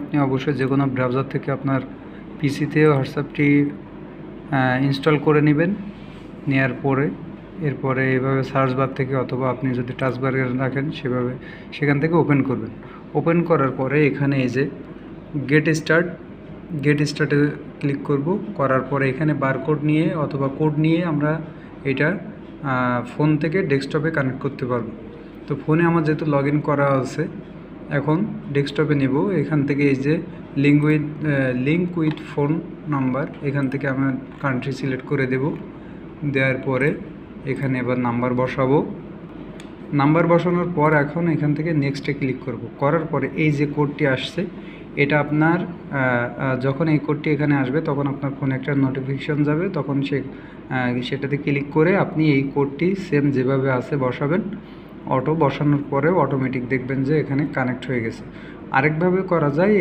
আপনি অবশ্যই যে কোনো ব্রাউজার থেকে আপনার পিসিতে হোয়াটসঅ্যাপটি ইনস্টল করে নেবেন। নেওয়ার পরে এরপরে এভাবে সার্চ বার থেকে অথবা আপনি যদি টাচ বারে রাখেন সেভাবে সেখান থেকে ওপেন করবেন। ওপেন করার পরে এখানে এই যে গেট স্টার্টে ক্লিক করব। করার পরে এখানে বারকোড নিয়ে অথবা কোড নিয়ে আমরা এটা ফোন থেকে ডেস্কটপে কানেক্ট করতে পারবো। তো ফোনে আমার যেহেতু লগ ইন করা আছে, এখন ডেস্কটপে নেব। এখান থেকে এই যে লিঙ্ক উইথ ফোন নাম্বার, এখান থেকে আমি কান্ট্রি সিলেক্ট করে দেব। দেওয়ার পরে এখানে এবার নাম্বার বসাবো। নাম্বার বসানোর পর এখন এখান থেকে নেক্সটে ক্লিক করব। করার পরে এই যে কোডটি আসছে, এটা আপনার যখন এই কোডটি এখানে আসবে তখন আপনার ফোনে একটা নোটিফিকেশান যাবে, তখন সেটাতে ক্লিক করে আপনি এই কোডটি সেম যেভাবে আছে বসাবেন। বসানোর পরেও অটোমেটিক দেখবেন যে এখানে কানেক্ট হয়ে গেছে। আরেকভাবে করা যায়।